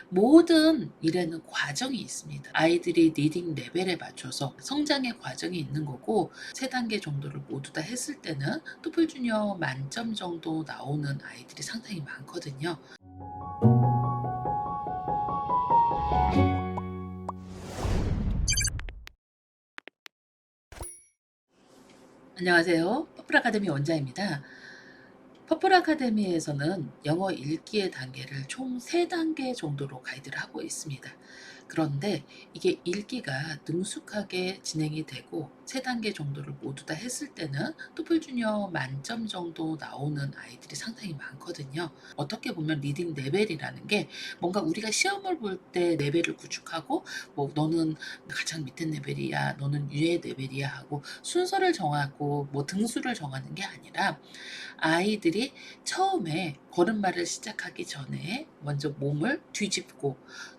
모든 일에는 과정이 있습니다. 아이들이 리딩 레벨에 맞춰서 성장의 과정이 있는 거고, 3단계 정도를 모두 다 했을 때는 토플 주니어 만점 정도 나오는 아이들이 상당히 많거든요. 안녕하세요. 퍼플 아카데미 원장입니다. 퍼플 아카데미에서는 영어 읽기의 단계를 총 3단계 정도로 가이드를 하고 있습니다. 그런데 이게 읽기가 능숙하게 진행이 되고 3단계 정도를 모두 다 했을 때는 토플 주니어 만점 정도 나오는 아이들이 상당히 많거든요. 어떻게 보면 리딩 레벨이라는 게 뭔가 우리가 시험을 볼 때 레벨을 구축하고, 뭐 너는 가장 밑에 레벨이야, 너는 위에 레벨이야 하고 순서를 정하고 뭐 등수를 정하는 게 아니라, 아이들이 처음에 걸음마를 시작하기 전에 먼저 몸을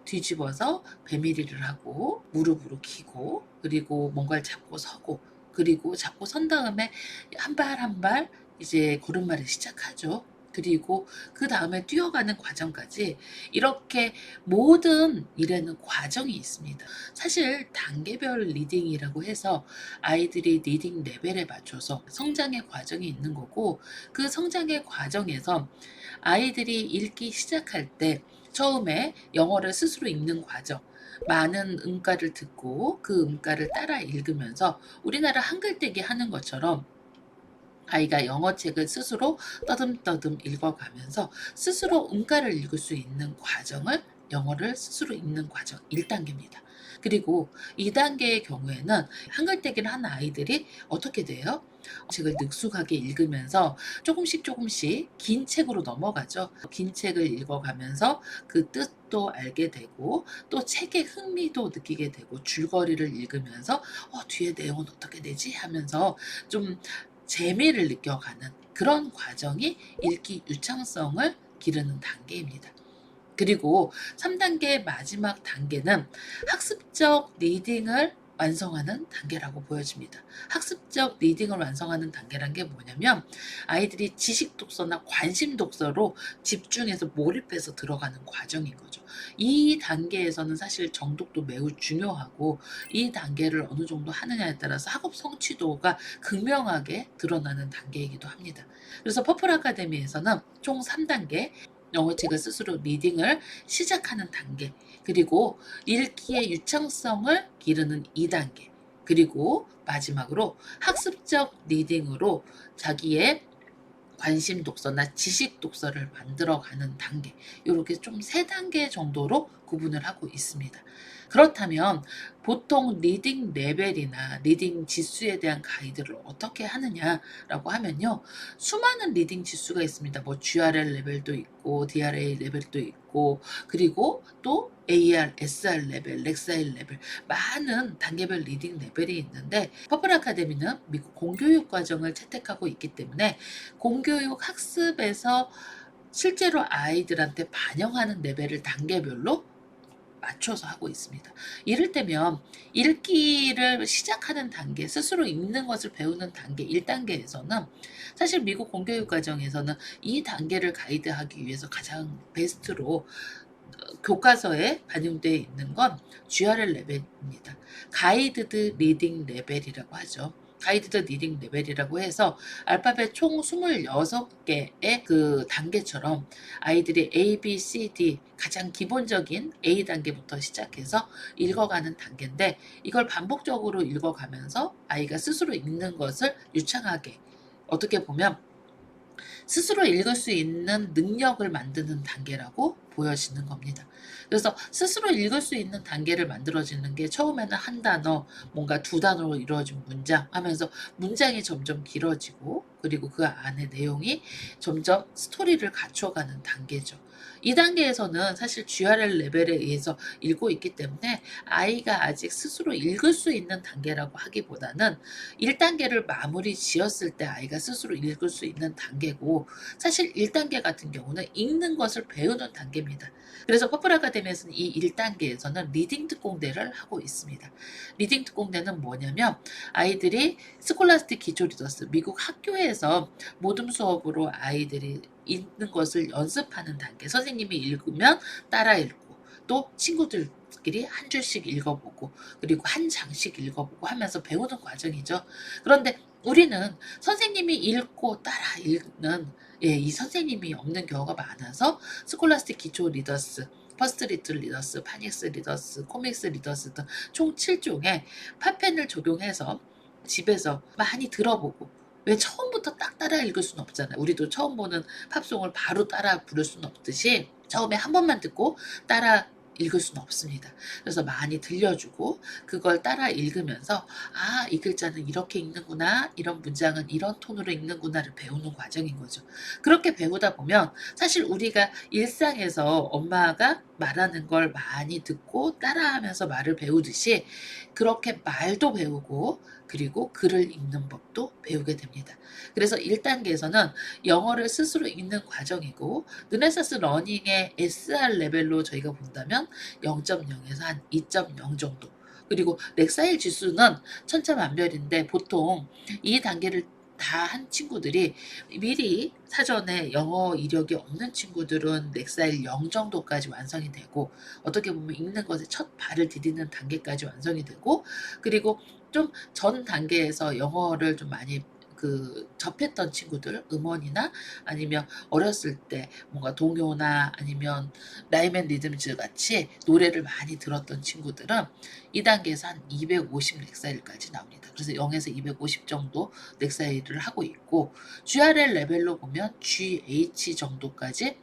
뒤집어서 배밀이를 하고 무릎으로 기고, 그리고 뭔가를 잡고 서고, 그리고 잡고 선 다음에 한 발 한 발 이제 걸음마를 시작하죠. 그리고 그 다음에 뛰어가는 과정까지, 이렇게 모든 일에는 과정이 있습니다. 사실 단계별 리딩이라고 해서 아이들이 리딩 레벨에 맞춰서 성장의 과정이 있는 거고, 그 성장의 과정에서 아이들이 읽기 시작할 때 처음에 영어를 스스로 읽는 과정, 많은 음가를 듣고 그 음가를 따라 읽으면서 우리나라 한글떼기 하는 것처럼 아이가 영어책을 스스로 떠듬떠듬 읽어가면서 스스로 음가를 읽을 수 있는 과정을, 영어를 스스로 읽는 과정 1단계입니다. 그리고 2단계의 경우에는 한글떼기를 하는 아이들이 어떻게 돼요? 책을 능숙하게 읽으면서 조금씩 긴 책으로 넘어가죠. 긴 책을 읽어가면서 그 뜻도 알게 되고, 또 책의 흥미도 느끼게 되고, 줄거리를 읽으면서 뒤에 내용은 어떻게 되지 하면서 좀 재미를 느껴가는 그런 과정이 읽기 유창성을 기르는 단계입니다. 그리고 3단계 마지막 단계는 학습적 리딩을 완성하는 단계라고 보여집니다. 학습적 리딩을 완성하는 단계란 게 뭐냐면, 아이들이 지식 독서나 관심 독서로 집중해서 몰입해서 들어가는 과정인 거죠. 이 단계에서는 사실 정독도 매우 중요하고, 이 단계를 어느 정도 하느냐에 따라서 학업 성취도가 극명하게 드러나는 단계이기도 합니다. 그래서 퍼플 아카데미에서는 총 3단계, 영어책을 스스로 리딩을 시작하는 단계, 그리고 읽기의 유창성을 기르는 2단계, 그리고 마지막으로 학습적 리딩으로 자기의 관심 독서나 지식 독서를 만들어가는 단계, 이렇게 좀 3단계 정도로 구분을 하고 있습니다. 그렇다면 보통 리딩 레벨이나 리딩 지수에 대한 가이드를 어떻게 하느냐라고 하면요, 수많은 리딩 지수가 있습니다. 뭐 GRL 레벨도 있고 DRA 레벨도 있고, 그리고 또 AR, SR 레벨, 렉사일 레벨, 많은 단계별 리딩 레벨이 있는데, 퍼플 아카데미는 미국 공교육 과정을 채택하고 있기 때문에 공교육 학습에서 실제로 아이들한테 반영하는 레벨을 단계별로 맞춰서 하고 있습니다. 이를테면 읽기를 시작하는 단계, 스스로 읽는 것을 배우는 단계 1단계에서는 사실 미국 공교육 과정에서는 이 단계를 가이드하기 위해서 가장 베스트로 교과서에 반영되어 있는 건 GRL 레벨입니다. 가이드드 리딩 레벨이라고 하죠. 가이드드 리딩 레벨이라고 해서 알파벳 총 26개의 그 단계처럼 아이들이 A, B, C, D 가장 기본적인 A 단계부터 시작해서 읽어가는 단계인데, 이걸 반복적으로 읽어가면서 아이가 스스로 읽는 것을 유창하게, 어떻게 보면 스스로 읽을 수 있는 능력을 만드는 단계라고 보여지는 겁니다. 그래서 스스로 읽을 수 있는 단계를 만들어지는 게, 처음에는 한 단어, 뭔가 2단어로 이루어진 문장 하면서 문장이 점점 길어지고, 그리고 그 안에 내용이 점점 스토리를 갖춰가는 단계죠. 이 단계에서는 사실 GRL 레벨에 의해서 읽고 있기 때문에 아이가 아직 스스로 읽을 수 있는 단계라고 하기보다는 1단계를 마무리 지었을 때 아이가 스스로 읽을 수 있는 단계고, 사실 1단계 같은 경우는 읽는 것을 배우는 단계입니다. 그래서 퍼플 아카데미에서는 이 1단계에서는 리딩 특공대를 하고 있습니다. 리딩 특공대는 뭐냐면, 아이들이 스콜라스틱 기초 리더스, 미국 학교에서 모둠 수업으로 아이들이 읽는 것을 연습하는 단계, 선생님이 읽으면 따라 읽고, 또 친구들끼리 한 줄씩 읽어보고 그리고 한 장씩 읽어보고 하면서 배우는 과정이죠. 그런데 우리는 선생님이 읽고 따라 읽는 이 선생님이 없는 경우가 많아서 스콜라스틱 기초 리더스, 퍼스트 리틀 리더스, 파닉스 리더스, 코믹스 리더스 등 총 7종의 팝펜을 적용해서 집에서 많이 들어보고 왜 처음부터 딱 따라 읽을 수는 없잖아요. 우리도 처음 보는 팝송을 바로 따라 부를 수는 없듯이 처음에 한 번만 듣고 따라 읽을 수는 없습니다. 그래서 많이 들려주고 그걸 따라 읽으면서 이 글자는 이렇게 읽는구나, 이런 문장은 이런 톤으로 읽는구나를 배우는 과정인 거죠. 그렇게 배우다 보면 사실 우리가 일상에서 엄마가 말하는 걸 많이 듣고 따라하면서 말을 배우듯이 그렇게 말도 배우고 그리고 글을 읽는 법도 배우게 됩니다. 그래서 1단계에서는 영어를 스스로 읽는 과정이고 르네상스 러닝의 SR 레벨로 저희가 본다면 0.0에서 한 2.0 정도. 그리고 렉사일 지수는 천차만별인데 보통 이 단계를 다 한 친구들이 미리 사전에 영어 이력이 없는 친구들은 렉사일 0 정도까지 완성이 되고 어떻게 보면 읽는 것에 첫 발을 디디는 단계까지 완성이 되고 그리고 좀 전 단계에서 영어를 좀 많이 접했던 친구들, 음원이나 아니면 어렸을 때 뭔가 동요나 아니면 라임 앤 리듬즈 같이 노래를 많이 들었던 친구들은 이 단계에서 한 250 렉사일까지 나옵니다. 그래서 0에서 250 정도 렉사일을 하고 있고 GRL 레벨로 보면 GH 정도까지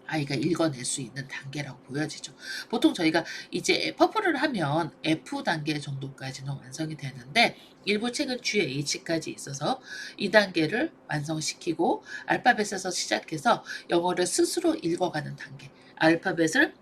아이가 읽어낼 수 있는 단계라고 보여지죠. 보통 저희가 이제 퍼플을 하면 F 단계 정도까지는 완성이 되는데 일부 책은 GH까지 있어서 이 단계를 완성시키고 알파벳에서 시작해서 영어를 스스로 읽어가는 단계. 알파벳을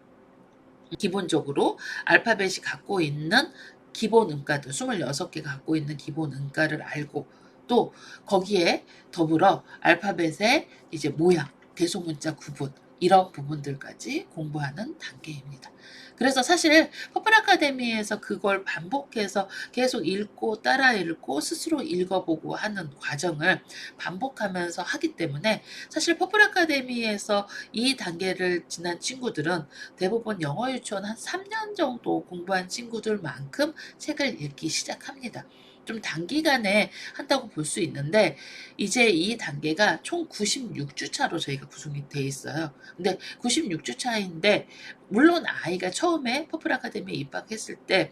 기본적으로 알파벳이 갖고 있는 기본 음가들 26개 갖고 있는 기본 음가를 알고 또 거기에 더불어 알파벳의 이제 모양, 대소문자 구분 이런 부분들까지 공부하는 단계입니다. 그래서 사실 퍼플 아카데미에서 그걸 반복해서 계속 읽고 따라 읽고 스스로 읽어보고 하는 과정을 반복하면서 하기 때문에 사실 퍼플 아카데미에서 이 단계를 지난 친구들은 대부분 영어 유치원 한 3년 정도 공부한 친구들만큼 책을 읽기 시작합니다. 좀 단기간에 한다고 볼 수 있는데 이제 이 단계가 총 96주 차로 저희가 구성이 돼 있어요. 근데 96주 차인데 물론 아이가 처음에 퍼플 아카데미에 입학했을 때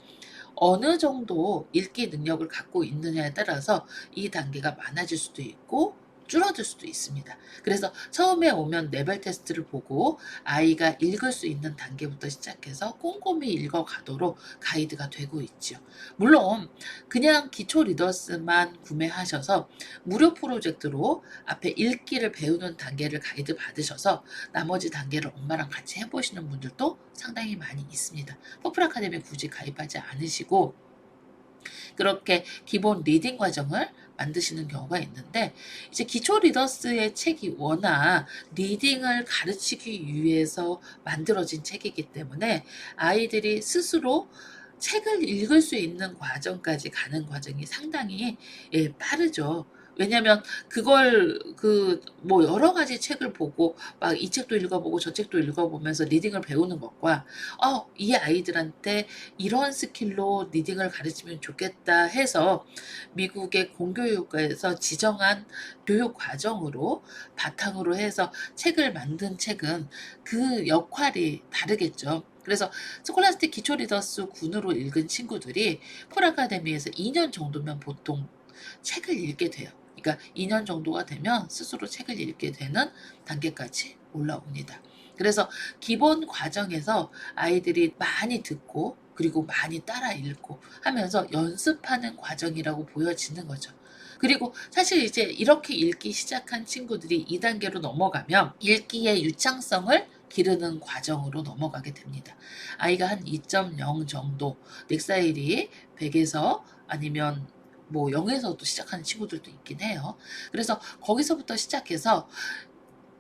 어느 정도 읽기 능력을 갖고 있느냐에 따라서 이 단계가 많아질 수도 있고 줄어들 수도 있습니다. 그래서 처음에 오면 레벨 테스트를 보고 아이가 읽을 수 있는 단계부터 시작해서 꼼꼼히 읽어가도록 가이드가 되고 있죠. 물론 그냥 기초 리더스만 구매하셔서 무료 프로젝트로 앞에 읽기를 배우는 단계를 가이드 받으셔서 나머지 단계를 엄마랑 같이 해보시는 분들도 상당히 많이 있습니다. 퍼플 아카데미 굳이 가입하지 않으시고 그렇게 기본 리딩 과정을 만드시는 경우가 있는데 이제 기초 리더스의 책이 워낙 리딩을 가르치기 위해서 만들어진 책이기 때문에 아이들이 스스로 책을 읽을 수 있는 과정까지 가는 과정이 상당히 빠르죠. 왜냐면 그걸 뭐 여러 가지 책을 보고 막 이 책도 읽어보고 저 책도 읽어보면서 리딩을 배우는 것과 이 아이들한테 이런 스킬로 리딩을 가르치면 좋겠다 해서 미국의 공교육과에서 지정한 교육 과정으로 바탕으로 해서 책을 만든 책은 그 역할이 다르겠죠. 그래서 스콜라스틱 기초 리더스 군으로 읽은 친구들이 풀 아카데미에서 2년 정도면 보통 책을 읽게 돼요. 그러니까 2년 정도가 되면 스스로 책을 읽게 되는 단계까지 올라옵니다. 그래서 기본 과정에서 아이들이 많이 듣고 그리고 많이 따라 읽고 하면서 연습하는 과정이라고 보여지는 거죠. 그리고 사실 이제 이렇게 읽기 시작한 친구들이 2단계로 넘어가면 읽기의 유창성을 기르는 과정으로 넘어가게 됩니다. 아이가 한 2.0 정도 넥사일이 100에서 아니면 뭐 0에서도 시작하는 친구들도 있긴 해요. 그래서 거기서부터 시작해서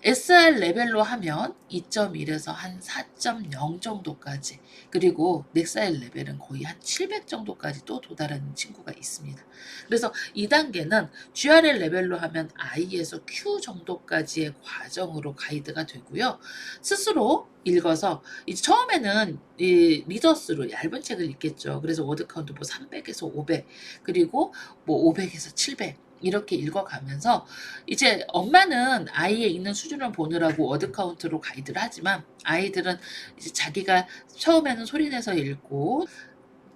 SR 레벨로 하면 2.1에서 한 4.0 정도까지, 그리고 넥사일 레벨은 거의 한 700 정도까지 또 도달하는 친구가 있습니다. 그래서 2단계는 GRL 레벨로 하면 I에서 Q 정도까지의 과정으로 가이드가 되고요. 스스로 읽어서 이제 처음에는 이 리더스로 얇은 책을 읽겠죠. 그래서 워드 카운트 뭐 300에서 500, 그리고 뭐 500에서 700 이렇게 읽어가면서, 이제 엄마는 아이의 읽는 수준을 보느라고 워드 카운트로 가이드를 하지만, 아이들은 이제 자기가 처음에는 소리내서 읽고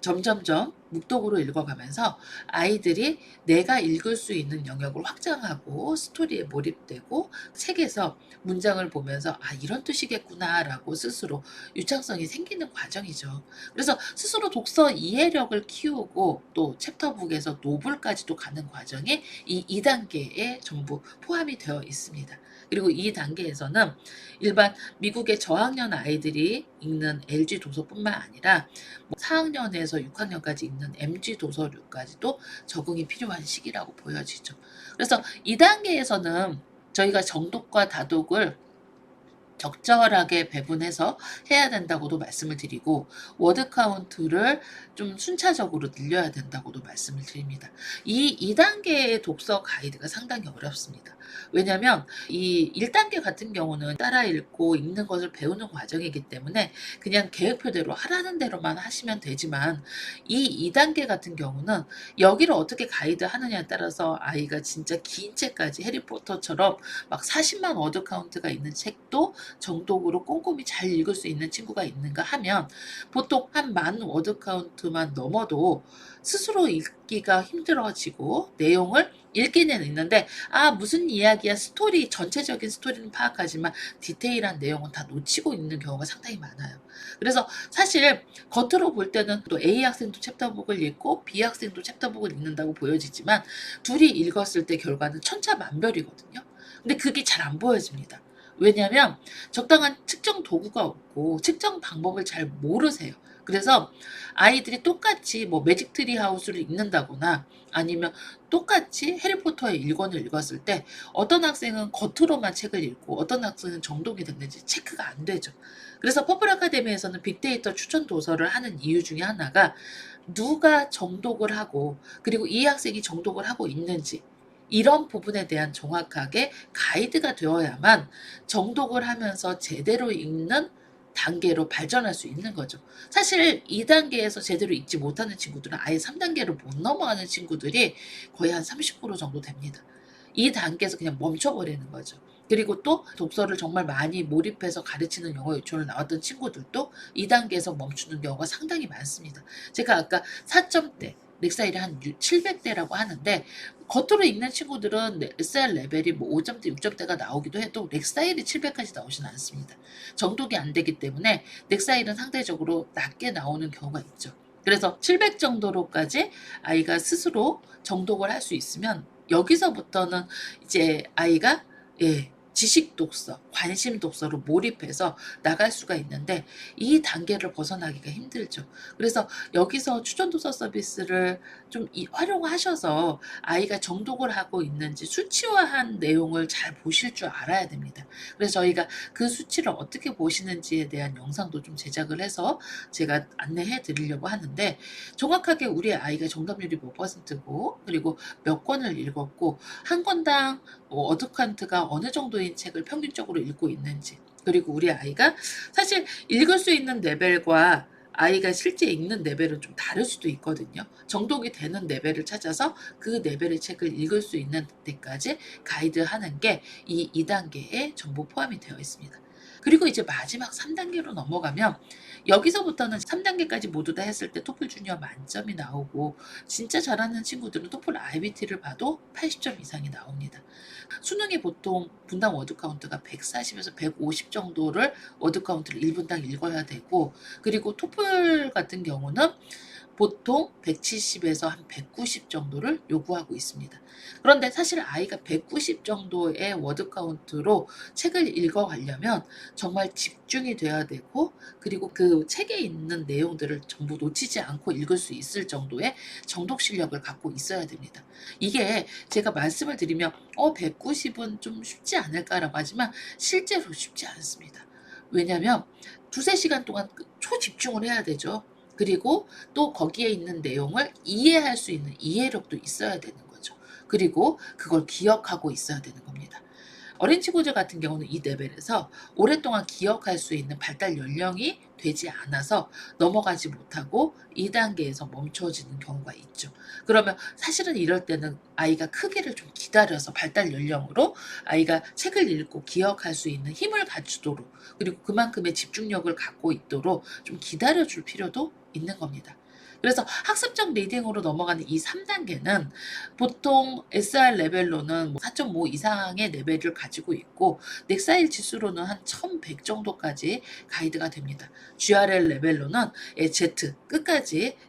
점점점 묵독으로 읽어가면서 아이들이 내가 읽을 수 있는 영역을 확장하고 스토리에 몰입되고, 책에서 문장을 보면서 아, 이런 뜻이겠구나라고 스스로 유창성이 생기는 과정이죠. 그래서 스스로 독서 이해력을 키우고 또 챕터북에서 노블까지도 가는 과정이 이 2단계에 전부 포함이 되어 있습니다. 그리고 이 단계에서는 일반 미국의 저학년 아이들이 읽는 LG 도서뿐만 아니라 4학년에서 6학년까지 읽는 MG 도서류까지도 적응이 필요한 시기라고 보여지죠. 그래서 2단계에서는 저희가 정독과 다독을 적절하게 배분해서 해야 된다고도 말씀을 드리고, 워드 카운트를 좀 순차적으로 늘려야 된다고도 말씀을 드립니다. 이 2단계의 독서 가이드가 상당히 어렵습니다. 왜냐하면 이 1단계 같은 경우는 따라 읽고 읽는 것을 배우는 과정이기 때문에 그냥 계획표대로 하라는 대로만 하시면 되지만, 이 2단계 같은 경우는 여기를 어떻게 가이드 하느냐에 따라서 아이가 진짜 긴 책까지 해리포터처럼 막 40만 워드 카운트가 있는 책도 정독으로 꼼꼼히 잘 읽을 수 있는 친구가 있는가 하면, 보통 한 10,000 워드 카운트만 넘어도 스스로 읽기가 힘들어지고 내용을 읽기는 읽는데 아, 무슨 이야기야, 스토리, 전체적인 스토리는 파악하지만 디테일한 내용은 다 놓치고 있는 경우가 상당히 많아요. 그래서 사실 겉으로 볼 때는 또 A 학생도 챕터북을 읽고 B 학생도 챕터북을 읽는다고 보여지지만, 둘이 읽었을 때 결과는 천차만별이거든요. 근데 그게 잘 안 보여집니다. 왜냐하면 적당한 측정 도구가 없고 측정 방법을 잘 모르세요. 그래서 아이들이 똑같이 뭐 매직 트리 하우스를 읽는다거나 아니면 똑같이 해리포터의 1권을 읽었을 때 어떤 학생은 겉으로만 책을 읽고 어떤 학생은 정독이 됐는지 체크가 안 되죠. 그래서 퍼플 아카데미에서는 빅데이터 추천 도서를 하는 이유 중에 하나가, 누가 정독을 하고 그리고 이 학생이 정독을 하고 있는지 이런 부분에 대한 정확하게 가이드가 되어야만 정독을 하면서 제대로 읽는 단계로 발전할 수 있는 거죠. 사실 2단계에서 제대로 읽지 못하는 친구들은 아예 3단계로 못 넘어가는 친구들이 거의 한 30% 정도 됩니다. 이 단계에서 그냥 멈춰버리는 거죠. 그리고 또 독서를 정말 많이 몰입해서 가르치는 영어 유치원을 나왔던 친구들도 2단계에서 멈추는 경우가 상당히 많습니다. 제가 아까 4점대, 렉사일이 한 700대라고 하는데, 겉으로 읽는 친구들은 SR 레벨이 뭐 5점대, 6점대가 나오기도 해도 렉사일이 700까지 나오진 않습니다. 정독이 안 되기 때문에 렉사일은 상대적으로 낮게 나오는 경우가 있죠. 그래서 700 정도로까지 아이가 스스로 정독을 할 수 있으면, 여기서부터는 이제 아이가 지식 독서, 관심 독서로 몰입해서 나갈 수가 있는데, 이 단계를 벗어나기가 힘들죠. 그래서 여기서 추천 도서 서비스를 좀 활용하셔서 아이가 정독을 하고 있는지 수치화한 내용을 잘 보실 줄 알아야 됩니다. 그래서 저희가 그 수치를 어떻게 보시는지에 대한 영상도 좀 제작을 해서 제가 안내해 드리려고 하는데, 정확하게 우리 아이가 정답률이 몇 %고 그리고 몇 권을 읽었고 한 권당 워드 카운트가 어느 정도인 책을 평균적으로 읽고 있는지, 그리고 우리 아이가 사실 읽을 수 있는 레벨과 아이가 실제 읽는 레벨은 좀 다를 수도 있거든요. 정독이 되는 레벨을 찾아서 그 레벨의 책을 읽을 수 있는 데까지 가이드하는 게 이 2단계에 전부 포함이 되어 있습니다. 그리고 이제 마지막 3단계로 넘어가면, 여기서부터는 3단계까지 모두 다 했을 때 토플 주니어 만점이 나오고, 진짜 잘하는 친구들은 토플 IBT를 봐도 80점 이상이 나옵니다. 수능이 보통 분당 워드 카운트가 140에서 150 정도를 워드 카운트를 1분당 읽어야 되고, 그리고 토플 같은 경우는 보통 170에서 한 190 정도를 요구하고 있습니다. 그런데 사실 아이가 190 정도의 워드 카운트로 책을 읽어가려면 정말 집중이 돼야 되고, 그리고 그 책에 있는 내용들을 전부 놓치지 않고 읽을 수 있을 정도의 정독 실력을 갖고 있어야 됩니다. 이게 제가 말씀을 드리면 190은 좀 쉽지 않을까라고 하지만 실제로 쉽지 않습니다. 왜냐하면 두세 시간 동안 초집중을 해야 되죠. 그리고 또 거기에 있는 내용을 이해할 수 있는 이해력도 있어야 되는 거죠. 그리고 그걸 기억하고 있어야 되는 겁니다. 어린 친구들 같은 경우는 이 레벨에서 오랫동안 기억할 수 있는 발달 연령이 되지 않아서 넘어가지 못하고 2단계에서 멈춰지는 경우가 있죠. 그러면 사실은 이럴 때는 아이가 크기를 좀 기다려서 발달 연령으로 아이가 책을 읽고 기억할 수 있는 힘을 갖추도록, 그리고 그만큼의 집중력을 갖고 있도록 좀 기다려줄 필요도 있는 겁니다. 그래서 학습적 리딩으로 넘어가는 이 3단계는 보통 SR 레벨로는 4.5 이상의 레벨을 가지고 있고, 넥사일 지수로는 한 1100 정도까지 가이드가 됩니다. GRL 레벨로는 Z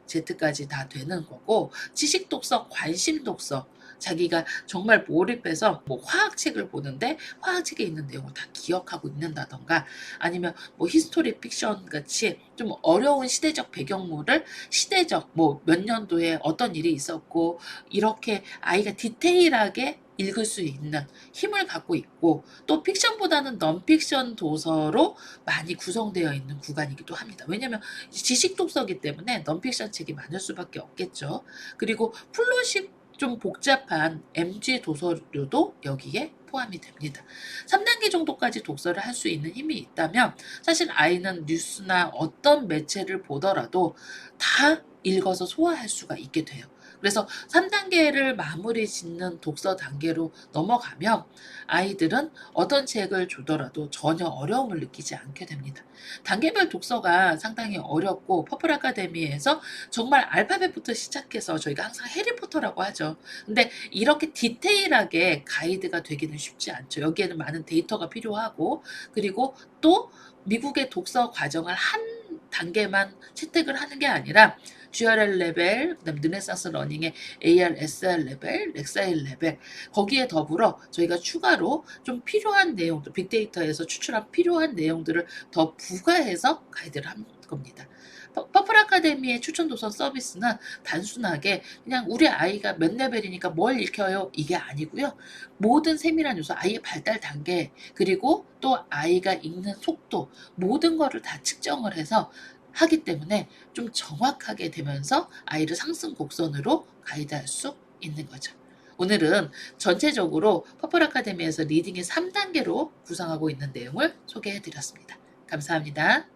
Z까지 다 되는 거고, 지식 독서, 관심 독서, 자기가 정말 몰입해서 화학책을 보는데 화학책에 있는 내용을 다 기억하고 있는다던가, 아니면 히스토리 픽션 같이 좀 어려운 시대적 배경물을 시대적 몇 년도에 어떤 일이 있었고, 이렇게 아이가 디테일하게 읽을 수 있는 힘을 갖고 있고, 또 픽션보다는 넌픽션 도서로 많이 구성되어 있는 구간이기도 합니다. 왜냐하면 지식 독서기 때문에 넌픽션 책이 많을 수밖에 없겠죠. 그리고 플롯이 좀 복잡한 MG 도서류도 여기에 포함이 됩니다. 3단계 정도까지 독서를 할 수 있는 힘이 있다면 사실 아이는 뉴스나 어떤 매체를 보더라도 다 읽어서 소화할 수가 있게 돼요. 그래서 3단계를 마무리 짓는 독서 단계로 넘어가면 아이들은 어떤 책을 주더라도 전혀 어려움을 느끼지 않게 됩니다. 단계별 독서가 상당히 어렵고, 퍼플 아카데미에서 정말 알파벳부터 시작해서 저희가 항상 해리포터라고 하죠. 근데 이렇게 디테일하게 가이드가 되기는 쉽지 않죠. 여기에는 많은 데이터가 필요하고, 그리고 또 미국의 독서 과정을 한 단계만 채택을 하는 게 아니라 GRL 레벨, 그다음 르네상스 러닝의 AR, SR 레벨, 렉사일 레벨, 거기에 더불어 저희가 추가로 좀 필요한 내용들, 빅데이터에서 추출한 필요한 내용들을 더 부과해서 가이드를 한 겁니다. 퍼플 아카데미의 추천 도서 서비스는 단순하게 그냥 우리 아이가 몇 레벨이니까 뭘 읽혀요 이게 아니고요. 모든 세밀한 요소, 아이의 발달 단계, 그리고 또 아이가 읽는 속도, 모든 거를 다 측정을 해서 하기 때문에 좀 정확하게 되면서 아이를 상승 곡선으로 가이드할 수 있는 거죠. 오늘은 전체적으로 퍼플 아카데미에서 리딩의 3단계로 구성하고 있는 내용을 소개해 드렸습니다. 감사합니다.